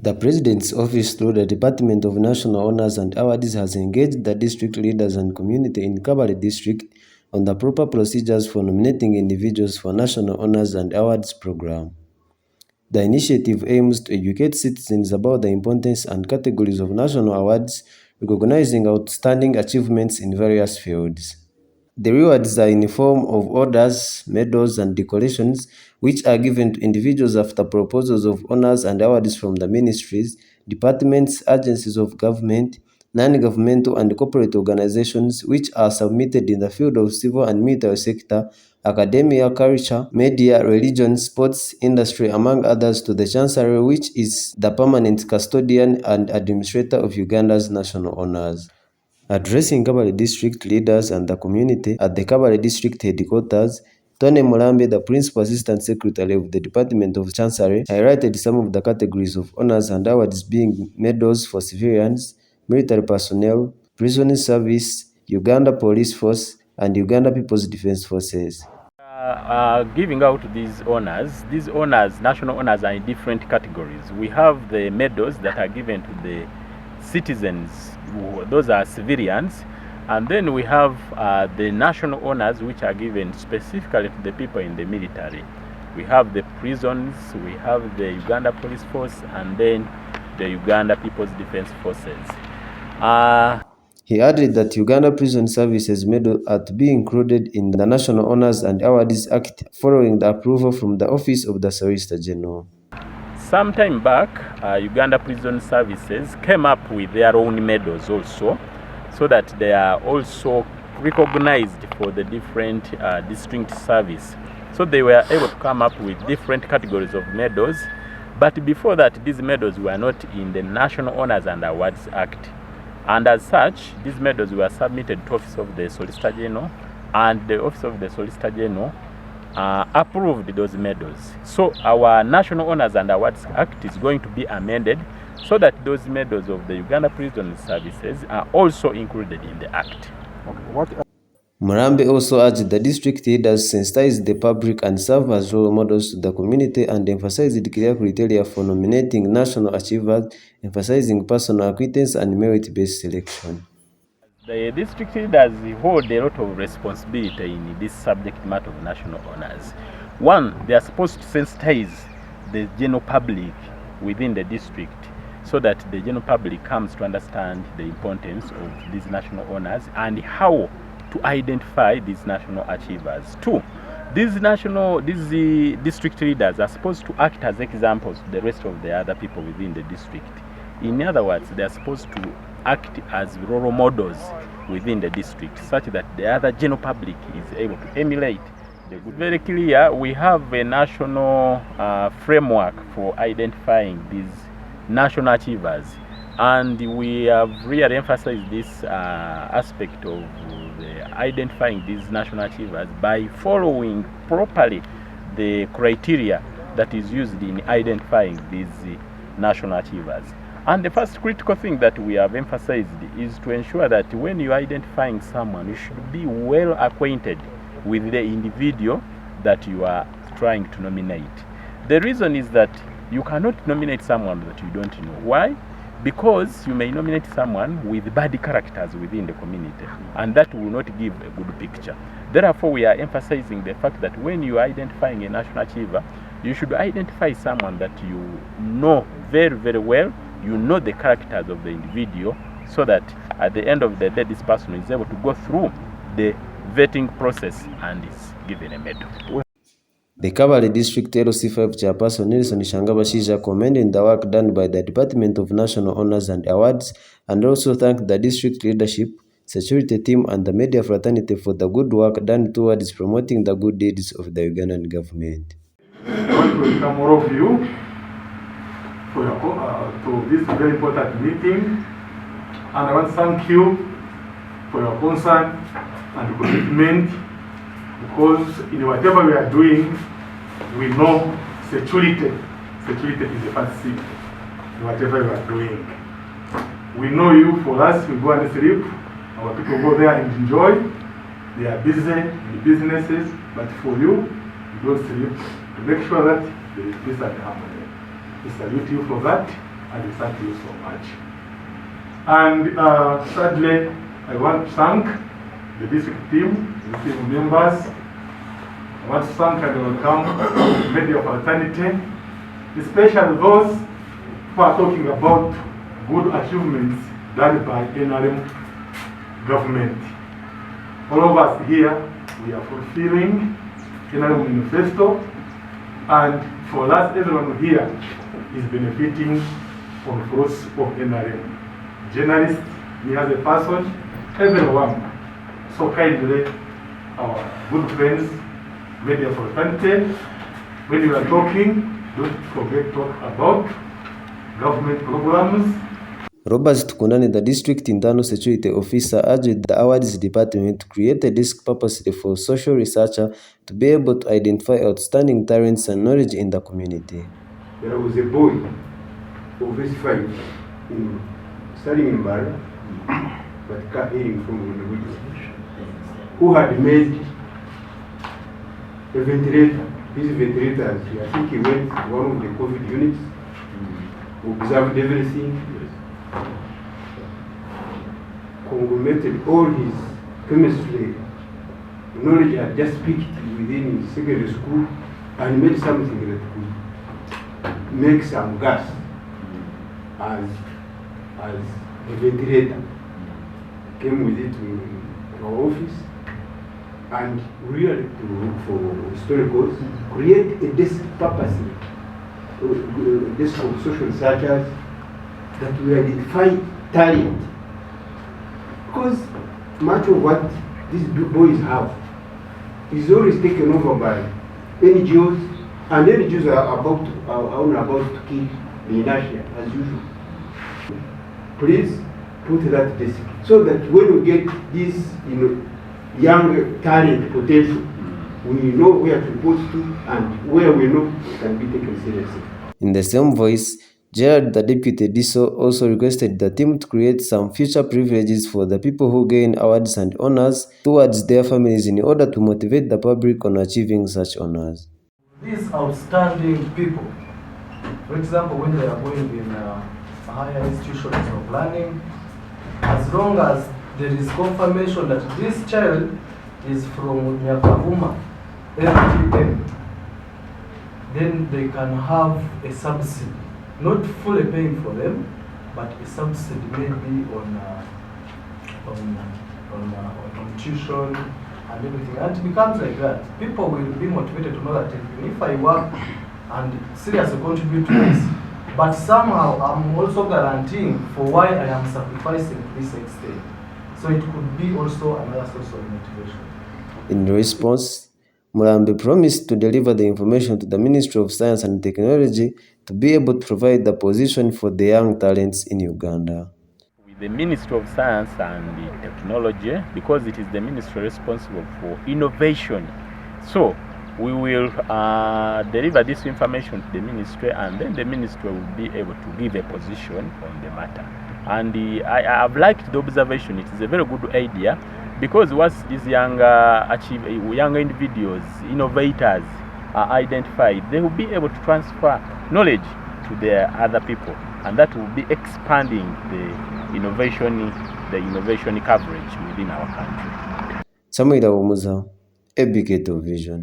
The President's Office, through the Department of National Honors and Awards, has engaged the district leaders and community in Kabale District on the proper procedures for nominating individuals for National Honors and Awards program. The initiative aims to educate citizens about the importance and categories of national awards, recognizing outstanding achievements in various fields. The rewards are in the form of orders, medals, and decorations, which are given to individuals after proposals of honors and awards from the ministries, departments, agencies of government, non-governmental and corporate organizations, which are submitted in the field of civil and military sector, academia, culture, media, religion, sports, industry, among others, to the Chancery, which is the permanent custodian and administrator of Uganda's national honors. Addressing Kabale District leaders and the community at the Kabale District headquarters, Tony Mulambe, the Principal Assistant Secretary of the Department of Chancery, highlighted some of the categories of honors and awards being medals for civilians, military personnel, prison service, Uganda Police Force, and Uganda People's Defense Forces. Giving out these honors, national honors, are in different categories. We have the medals that are given to the citizens, those are civilians, and then we have the national honors, which are given specifically to the people in the military. We have the prisons, we have the Uganda Police Force, and then the Uganda People's Defense Forces. He added that Uganda Prison Services Medal are to be included in the National Honors and Awards Act following the approval from the Office of the Solicitor General. Some time back, Uganda Prison Services came up with their own medals also, so that they are also recognized for the different distinct service. So they were able to come up with different categories of medals, but before that, these medals were not in the National Honors and Awards Act. And as such, these medals were submitted to Office of the Solicitor General, and the Office of the Solicitor General approved those medals. So our National Honors and Awards Act is going to be amended so that those medals of the Uganda Prison Services are also included in the Act. Mulambe also urged the district leaders to sensitize the public and serve as role models to the community, and emphasized clear criteria for nominating national achievers, emphasizing personal acquaintance and merit-based selection. The district leaders hold a lot of responsibility in this subject matter of national honors. One, they are supposed to sensitize the general public within the district so that the general public comes to understand the importance of these national honors and how to identify these national achievers. Two, these district leaders are supposed to act as examples to the rest of the other people within the district. In other words, they are supposed to act as role models within the district, such that the other general public is able to emulate the good. Very clear, we have a national framework for identifying these national achievers, and we have really emphasized this aspect of identifying these national achievers by following properly the criteria that is used in identifying these national achievers. And the first critical thing that we have emphasized is to ensure that when you are identifying someone, you should be well acquainted with the individual that you are trying to nominate. The reason is that you cannot nominate someone that you don't know. Why? Because you may nominate someone with bad characters within the community, and that will not give a good picture. Therefore, we are emphasizing the fact that when you are identifying a national achiever, you should identify someone that you know very, very well. You know the characters of the individual, so that at the end of the day, this person is able to go through the vetting process and is given a medal. The Kabale District LC5 Chairperson Nelson Shangabashija commended the work done by the Department of National Honors and Awards, and also thanked the district leadership, security team, and the media fraternity for the good work done towards promoting the good deeds of the Ugandan government. I want to welcome all of you to this very important meeting, and I want to thank you for your concern and commitment, because in whatever we are doing, we know security is the first thing in whatever we are doing. We know you. For us, we go and sleep, our people go there and enjoy. They are busy in businesses, but for you, you don't sleep to make sure that there is peace and harmony. We salute you for that, And we thank you so much. And thirdly, I want to thank the district team, the team members. I want to thank and welcome the media fraternity, especially those who are talking about good achievements done by NRM government. All of us here, we are fulfilling NRM manifesto, and for us, everyone here is benefiting from the fruits of NRM. Journalists, me as a person, everyone. So kindly, our good friends, media fraternity, when you are talking, don't forget to talk about government programs. Robert Tukundani, the district internal security officer, urged the awards department to create a desk purposely for social researcher to be able to identify outstanding talents and knowledge in the community. There was a boy of age 5 studying in Mara, but hearing from the village, who had made a ventilator. These ventilators, I think he went to one of the COVID units, observed everything, conglomerated all his chemistry knowledge had just picked within his secondary school and made something that could make some gas as a ventilator. Came with it to our office, and really to look for historicals, create a desk purposely, a desk of social researchers that will identify talent. Because much of what these boys have is always taken over by NGOs, and NGOs are about to keep the inertia as usual. Please put that desk so that when we get this, young talent potential, we know where to report to and where we know it can be taken seriously. In the same voice, Gerald, the deputy DSO, also requested the team to create some future privileges for the people who gain awards and honors towards their families in order to motivate the public on achieving such honors. These outstanding people, for example, when they are going in higher institutions of learning, as long as there is confirmation that this child is from Nyakavuma LTM, then they can have a subsidy, not fully paying for them, but a subsidy maybe on tuition and everything. And it becomes like that. People will be motivated to know that if I work and seriously contribute to this, but somehow I'm also guaranteeing for why I am sacrificing to this extent. So it could be also another source of motivation. In response, Murambi promised to deliver the information to the Ministry of Science and Technology to be able to provide the position for the young talents in Uganda. With the Ministry of Science and Technology, because it is the ministry responsible for innovation, so we will deliver this information to the ministry, and then the ministry will be able to give a position on the matter. And I have liked the observation. It is a very good idea, because once these younger individuals, innovators are identified, they will be able to transfer knowledge to their other people, and that will be expanding the innovation coverage within our country. Samuel Awumuza, ABK Vision.